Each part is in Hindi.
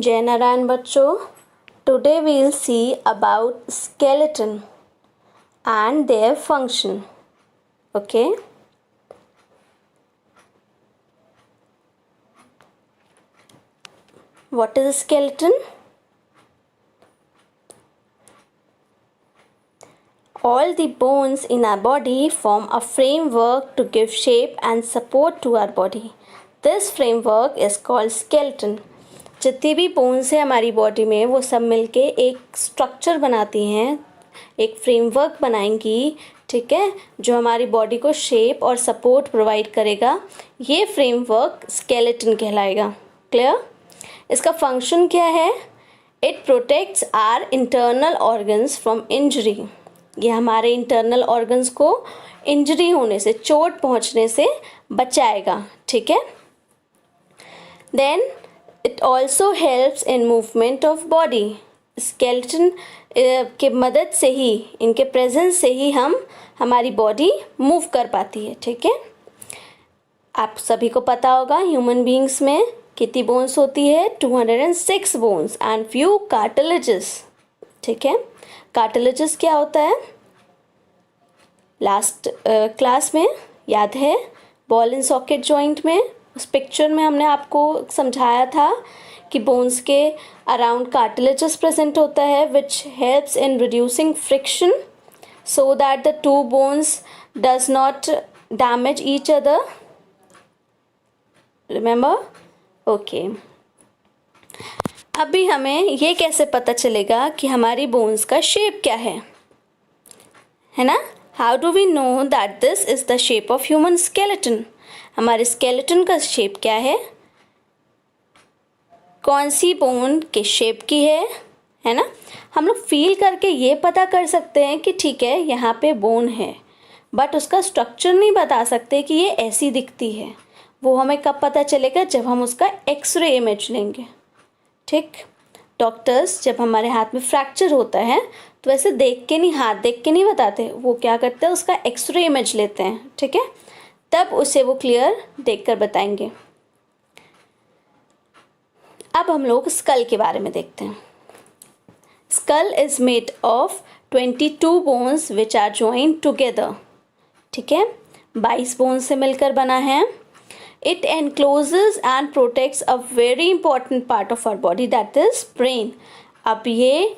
जय नारायण बच्चों, today we'll see about skeleton and their function. Okay, what is a skeleton? All the bones in our body form a framework to give shape and support to our body. This framework is called skeleton. जितनी भी बोन्स है हमारी बॉडी में वो सब मिलके एक स्ट्रक्चर बनाती हैं, एक फ्रेमवर्क बनाएंगी, ठीक है, जो हमारी बॉडी को शेप और सपोर्ट प्रोवाइड करेगा. ये फ्रेमवर्क स्केलेटन कहलाएगा. क्लियर? इसका फंक्शन क्या है? It protects our internal organs from injury. ये हमारे इंटरनल ऑर्गन्स को इंजरी होने से, चोट पहुंचने से बचाएगा. ठीक है. Then it also helps in movement of body. Skeleton के मदद से ही, इनके प्रेजेंस से ही हमारी बॉडी मूव कर पाती है. ठीक है. आप सभी को पता होगा ह्यूमन बीइंग्स में कितनी बोन्स होती है? 206 बोन्स एंड फ्यू कार्टिलेजेस. ठीक है. कार्टिलेजेस क्या होता है? लास्ट क्लास में याद है, बॉल एंड सॉकेट जॉइंट में उस पिक्चर में हमने आपको समझाया था कि बोन्स के अराउंड कार्टिलेजेस प्रेजेंट होता है which helps in reducing friction so that the two bones does not damage each other. Remember? Okay. अभी हमें ये कैसे पता चलेगा कि हमारी बोन्स का शेप क्या है ना? How do we know that this is the shape of human skeleton? हमारे स्केलेटन का शेप क्या है? कौन सी बोन के शेप की है ना? हम लोग फील करके ये पता कर सकते हैं कि ठीक है यहाँ पे बोन है, बट उसका स्ट्रक्चर नहीं बता सकते कि ये ऐसी दिखती है. वो हमें कब पता चलेगा? जब हम उसका एक्सरे इमेज लेंगे. ठीक. डॉक्टर्स जब हमारे हाथ में फ्रैक्चर होता है तो ऐसे देख के नहीं, हाथ देख के नहीं बताते. वो क्या करते हैं? उसका एक्सरे इमेज लेते हैं. ठीक है. तब उसे वो क्लियर देखकर बताएंगे. अब हम लोग स्कल के बारे में देखते हैं. Skull is made of 22 bones which are joined together. ठीक है. 22 बोन्स से मिलकर बना है. It encloses and protects a very important part of our body, that is brain. अब ये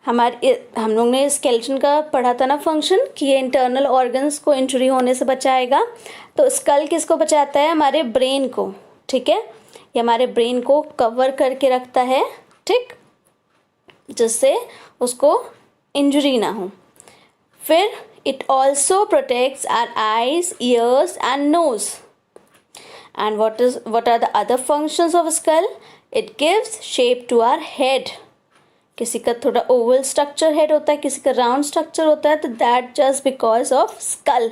हम लोग ने स्केलेटन का पढ़ा था ना फंक्शन, कि ये इंटरनल ऑर्गन्स को इंजरी होने से बचाएगा. तो स्कल किसको बचाता है? हमारे ब्रेन को. ठीक है. ये हमारे ब्रेन को कवर करके रखता है, ठीक, जिससे उसको इंजरी ना हो. फिर it also protects our eyes, ears and nose. And what are the other functions of skull? It gives shape to our head. किसी का थोड़ा oval structure head होता है, किसी का round structure होता है, तो that just because of skull.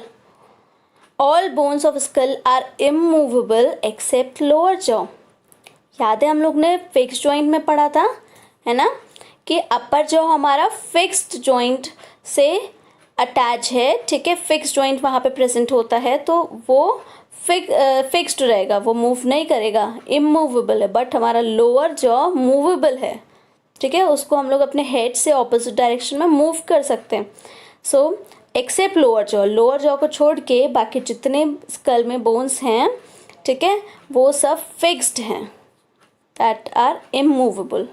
All bones of skull are immovable except lower jaw. याद है हम लोग ने fixed joint में पढ़ा था, है ना, कि upper jaw हमारा fixed joint से अटैच है. ठीक है. फिक्स जॉइंट वहाँ पे प्रेजेंट होता है तो वो फिक्स्ड रहेगा, वो मूव नहीं करेगा, इमूवेबल है. बट हमारा लोअर जॉ मूवेबल है. ठीक है. उसको हम लोग अपने हेड से ऑपोजिट डायरेक्शन में मूव कर सकते हैं. सो एक्सेप्ट लोअर जॉ को छोड़ के बाकी जितने स्कल में बोन्स हैं, ठीक है, वो सब फिक्स्ड हैं, that are immovable.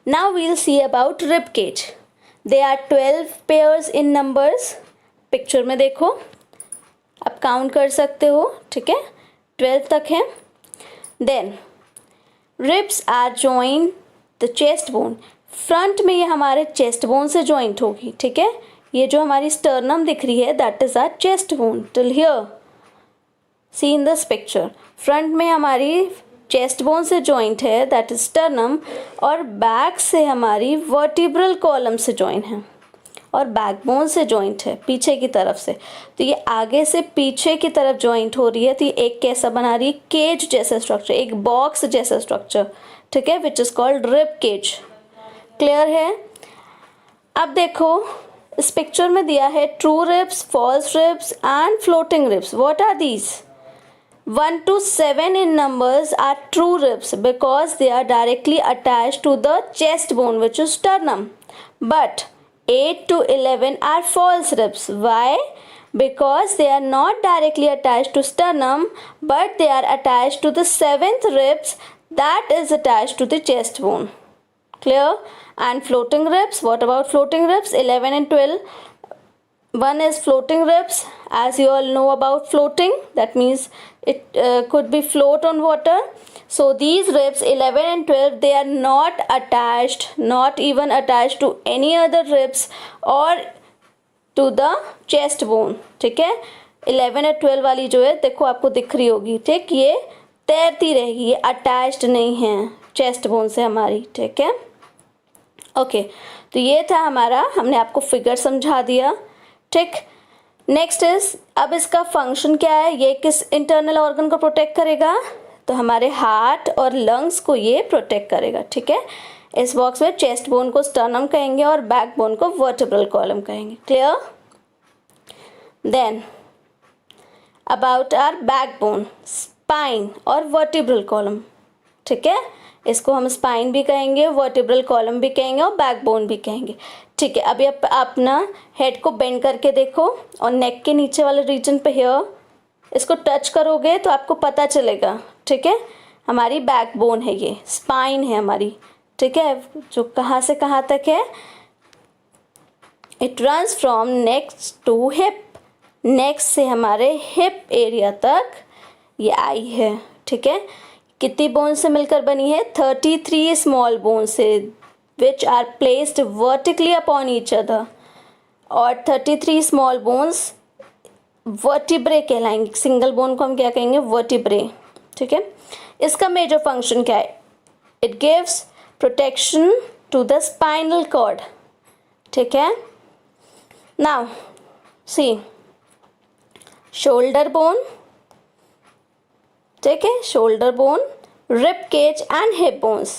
Now we'll see about rib cage. They are 12 pairs in numbers. Picture में देखो, आप काउंट कर सकते हो. ठीक है. 12 तक है. Then ribs are joint the chest bone. Front में ये हमारे चेस्ट बोन से जॉइंट होगी. ठीक है. ये जो हमारी स्टर्नम दिख रही है that is our chest bone till here. See in this picture, front में हमारी चेस्ट बोन से जॉइंट है, दैट इज स्टर्नम, और बैक से हमारी वर्टिब्रल कॉलम से जॉइंट है और बैकबोन से जॉइंट है पीछे की तरफ से. तो ये आगे से पीछे की तरफ जॉइंट हो रही है. तो ये एक कैसा बना रही है? केज जैसा स्ट्रक्चर, एक बॉक्स जैसा स्ट्रक्चर. ठीक है. Which is called rib cage. Clear है? अब देखो इस पिक्चर में दिया है true ribs, false ribs and floating ribs. What are these? 1 to 7 in numbers are true ribs because they are directly attached to the chest bone, which is sternum. But 8 to 11 are false ribs. Why? Because they are not directly attached to sternum, but they are attached to the 7th ribs that is attached to the chest bone. Clear? And floating ribs, what about floating ribs? 11 and 12. One is floating ribs, as you all know about floating, that means it could be float on water. So these ribs 11 and 12, they are not attached, not even attached to any other ribs or to the chest bone. ठीक है, 11 और 12 वाली जो है देखो आपको दिख रही होगी, ठीक, ये तैरती रहेगी, ये अटैच्ड नहीं है चेस्ट बोन से हमारी, ठीक है। ओके, तो ये था हमारा, हमने आपको फिगर समझा दिया, ठीक। नेक्स्ट इज, अब इसका फंक्शन क्या है, ये किस इंटरनल ऑर्गन को प्रोटेक्ट करेगा, तो हमारे हार्ट और लंग्स को ये प्रोटेक्ट करेगा, ठीक है। इस बॉक्स में चेस्ट बोन को स्टर्नम कहेंगे और बैक बोन को वर्टेब्रल कॉलम कहेंगे। Clear? Then about our backbone, spine और वर्टेब्रल कॉलम, ठीक है, इसको हम स्पाइन भी कहेंगे, वर्टेब्रल कॉलम भी कहेंगे और बैकबोन भी कहेंगे, ठीक है। अभी आप अपना हेड को बेंड करके देखो और नेक के नीचे वाले रीजन पे हियर इसको टच करोगे तो आपको पता चलेगा, ठीक है, हमारी बैकबोन है, ये स्पाइन है हमारी, ठीक है, जो कहाँ से कहाँ तक है, it runs from neck to hip, neck से हमारे हिप एरिया तक ये आई है, ठीक है। कितनी बोन से मिलकर बनी है? 33 स्मॉल बोन से, which are placed vertically upon each other, और 33 स्मॉल बोन्स वर्टिब्रे कहलाएंगे, सिंगल बोन को हम क्या कहेंगे? वर्टिब्रे, ठीक है। इसका मेजर फंक्शन क्या है? It gives protection to the spinal cord, ठीक है। नाउ सी, शोल्डर बोन, ठीक है, shoulder bone, rib cage and hip bones.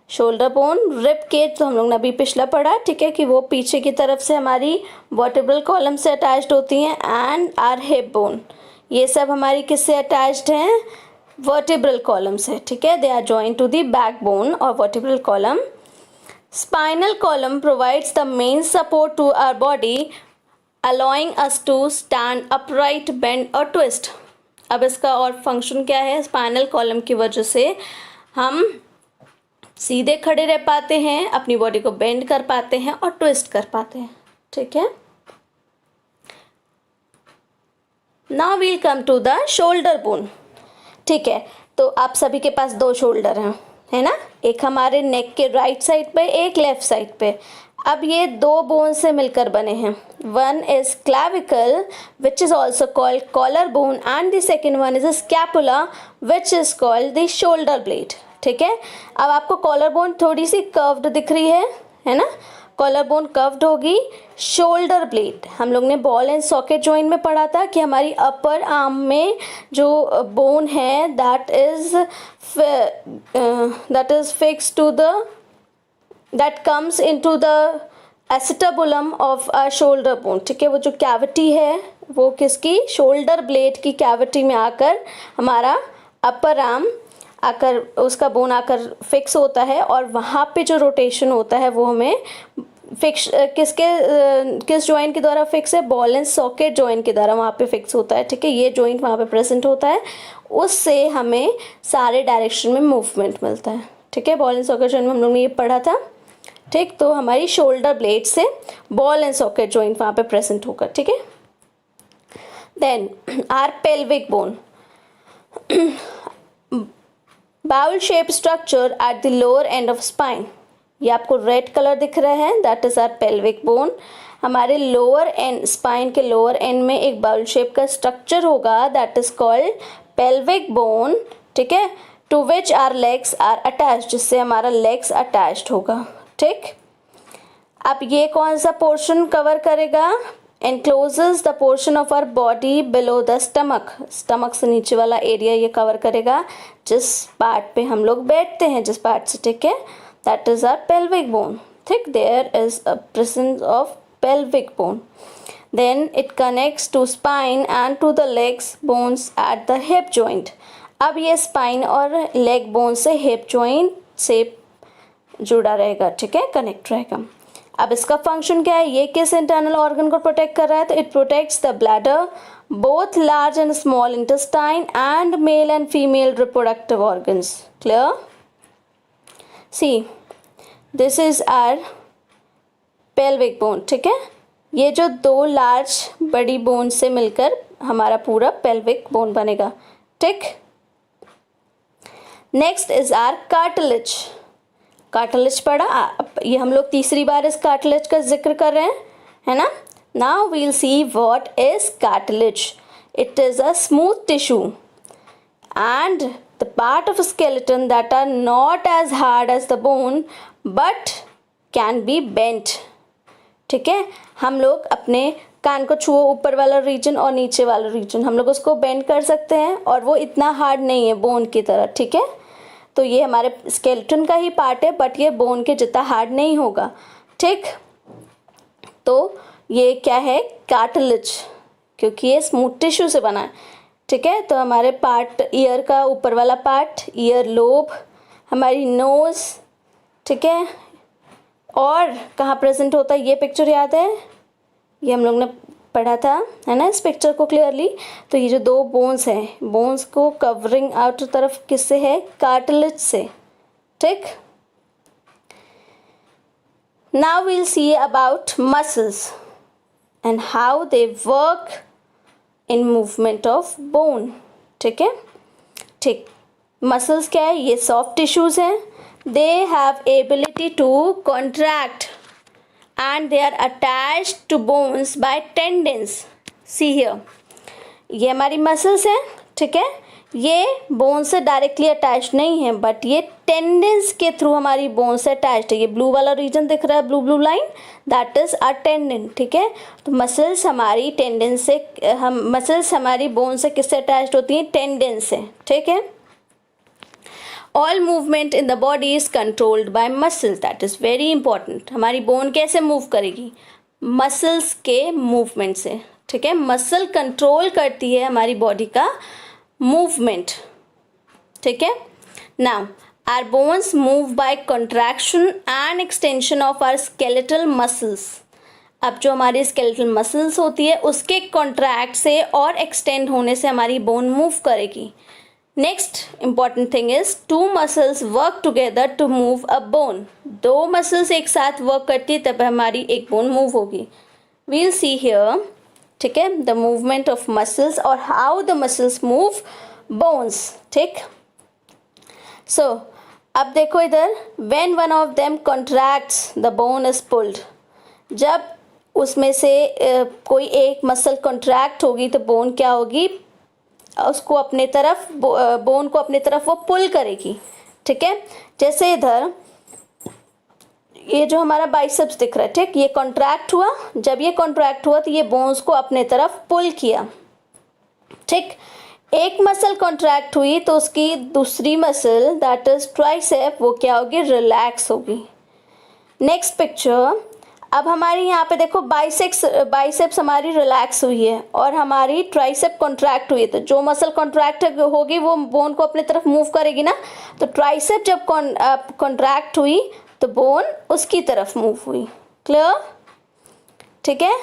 Shoulder bone, rib cage तो हम लोग ने अभी पिछला पढ़ा, ठीक है, कि वो पीछे की तरफ से हमारी वर्टेब्रल कॉलम से अटैच्ड होती हैं, एंड आर हिप बोन, ये सब हमारी किससे अटैच्ड हैं? वर्टेब्रल कॉलम से, ठीक है, they are joint to the backbone और vertebral column. Spinal column provides the main support to our body, allowing us to stand upright, bend और twist। अब इसका और फंक्शन क्या है? स्पाइनल कॉलम की वजह से हम सीधे खड़े रह पाते हैं, अपनी बॉडी को बेंड कर पाते हैं और ट्विस्ट कर पाते हैं, ठीक है। Now we'll come to the shoulder bone, ठीक है। तो आप सभी के पास दो शोल्डर हैं, है ना, एक हमारे नेक के राइट साइड पे, एक लेफ्ट साइड पे। अब ये दो बोन से मिलकर बने हैं, one is clavicle which is also called collar bone, and the second one is scapula which is called the shoulder blade, ठीक है। अब आपको कॉलर बोन थोड़ी सी कर्व्ड दिख रही है ना, कॉलर बोन कर्व्ड होगी। शोल्डर ब्लेड हम लोग ने बॉल एंड सॉकेट जॉइंट में पढ़ा था कि हमारी अपर आर्म में जो बोन है that is fix to the that comes into the acetabulum of our shoulder bone, ठीक है, वो जो कैविटी है वो किसकी? शोल्डर ब्लेड की कैविटी में आकर हमारा अपर आर्म आकर उसका बोन आकर फिक्स होता है, और वहाँ पे जो रोटेशन होता है वो हमें फिक्स किस जॉइंट के द्वारा फिक्स है? बॉल एंड सॉकेट जॉइंट के द्वारा वहाँ पे फिक्स होता है, ठीक है, ये जॉइंट वहाँ पे प्रेजेंट होता है, उससे हमें सारे डायरेक्शन में मूवमेंट मिलता है, ठीक है। बॉल एंड सॉकेट जॉइंट में हम लोग ने ये पढ़ा था, ठीक। तो हमारी शोल्डर ब्लेड से बॉल एंड सॉकेट जॉइंट वहाँ पे प्रेजेंट होगा, ठीक है। Then are pelvic bone, bowl shape structure at the lower end of spine, ये आपको रेड कलर दिख रहा है, that is our pelvic bone. हमारे लोअर एंड, स्पाइन के लोअर एंड में एक बाउल शेप का स्ट्रक्चर होगा, that is called pelvic bone, ठीक है, to which are legs are attached, जिससे हमारा लेग्स अटैच्ड होगा, ठीक। अब ये कौन सा पोर्शन कवर करेगा? Encloses the portion of our body below the stomach, stomach से नीचे वाला एरिया ये कवर करेगा, जिस पार्ट पे हम लोग बैठते हैं, जिस पार्ट से, ठीक है, that is our pelvic bone, ठीक। There is a presence of pelvic bone. then it connects to spine and to the legs bones at the hip joint. अब ये spine और leg bone से hip joint से जुड़ा रहेगा, ठीक है, कनेक्ट रहेगा. अब इसका फंक्शन क्या है, ये किस इंटरनल ऑर्गन को प्रोटेक्ट कर रहा है, तो it protects the bladder, both large and small intestine and male and female reproductive organs. Clear? See this is our pelvic bone, ठीक है, ये जो दो लार्ज बड़ी बोन से मिलकर हमारा पूरा पेल्विक बोन बनेगा, ठीक. Next is our cartilage. Cartilage पढ़ा, ये हम लोग तीसरी बार इस कार्टिलेज का जिक्र कर रहे हैं, है ना. Now we'll see what is cartilage. It is a smooth tissue and the part of a skeleton that are not as hard as the bone but can be bent. ठीक है, हम लोग अपने कान को छुओ, ऊपर वाला रीजन और नीचे वाला रीजन, हम लोग उसको बेंड कर सकते हैं और वो इतना हार्ड नहीं है बोन की तरह, ठीक है. तो ये हमारे स्केलेटन का ही पार्ट है बट ये बोन के जितना हार्ड नहीं होगा, ठीक. तो ये क्या है, कार्टिलेज, क्योंकि ये स्मूथ टिश्यू से बना है, ठीक है. तो हमारे पार्ट, ईयर का ऊपर वाला पार्ट, ईयर लोब, हमारी नोज़, ठीक है, और कहाँ प्रेजेंट होता है, ये पिक्चर याद है, ये हम लोग ने पढ़ा था, है ना, इस पिक्चर को क्लियरली. तो ये जो दो बोन्स हैं, बोन्स को कवरिंग आउटर तरफ किससे है, कार्टिलेज से, ठीक. Now we'll see about muscles and how they work in movement of bone, ठीक है, ठीक. मसल्स क्या है, ये सॉफ्ट टिश्यूज हैं. They have ability to contract and they are attached to bones by tendons. See here, ये हमारी मसल्स हैं, ठीक है, ये बोन से डायरेक्टली अटैच नहीं है बट ये टेंडन्स के थ्रू हमारी बोन से अटैच्ड है. ये ब्लू वाला रीजन दिख रहा है, blue line, that is a tendon, ठीक है. तो मसल्स हमारी टेंडन से, हम मसल्स हमारी बोन से किससे अटैच्ड होती हैं, टेंडन से, ठीक है. All movement in the body is controlled by muscles, that is very important. हमारी बोन कैसे मूव करेगी, मसल्स के मूवमेंट से, ठीक है. मसल कंट्रोल करती है हमारी बॉडी का मूवमेंट, ठीक है. Now our bones move by contraction and extension of our skeletal muscles. अब जो हमारी स्केलेटल मसल्स होती है उसके कॉन्ट्रैक्ट से और एक्सटेंड होने से हमारी बोन मूव करेगी. Next important thing is two muscles work together to move a bone. दो मसल्स एक साथ वर्क करती है तब हमारी एक बोन मूव होगी. वील सी हियर, ठीक है, द मूवमेंट ऑफ मसल्स और how the muscles move bones, ठीक. सो अब देखो इधर, when one of them contracts the bone is pulled. जब उसमें से कोई एक मसल कॉन्ट्रैक्ट होगी तो बोन क्या होगी, उसको अपने तरफ, बोन को अपने तरफ वो पुल करेगी, ठीक है. जैसे इधर ये जो हमारा बाइसेप्स दिख रहा है, ठीक, ये कॉन्ट्रैक्ट हुआ, जब ये कॉन्ट्रैक्ट हुआ तो ये बोन्स को अपने तरफ पुल किया, ठीक. एक मसल कॉन्ट्रैक्ट हुई तो उसकी दूसरी मसल दैट इज ट्राइसेप, वो क्या होगी, रिलैक्स होगी. नेक्स्ट पिक्चर, अब हमारी यहाँ पे देखो बाइसेप्स हमारी रिलैक्स हुई है और हमारी ट्राइसेप कॉन्ट्रैक्ट हुई है. तो जो मसल कॉन्ट्रैक्ट होगी वो बोन को अपनी तरफ मूव करेगी ना. तो ट्राइसेप जब कॉन्ट्रैक्ट हुई तो बोन उसकी तरफ मूव हुई. क्लियर, ठीक है.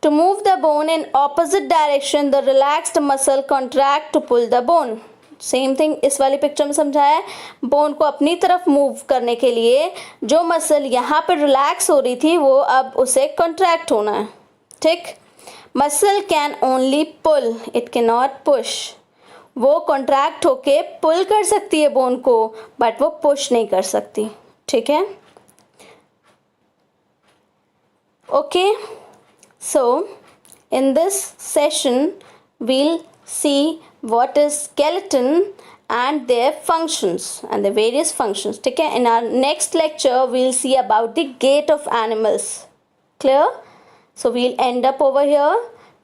To move the bone in opposite direction the relaxed muscle contract to pull the bone. Same thing इस वाली पिक्चर में समझाया है. बोन को अपनी तरफ मूव करने के लिए जो मसल यहाँ पर रिलैक्स हो रही थी वो अब उसे कॉन्ट्रैक्ट होना है, ठीक. Muscle can only pull, it can not push. वो कॉन्ट्रैक्ट होके पुल कर सकती है बोन को बट वो पुश नहीं कर सकती, ठीक है. Okay, so in this session we'll see what is skeleton and their functions and the various functions, ठीक है. In our next lecture we'll see about the gait of animals. Clear? So we'll end up over here.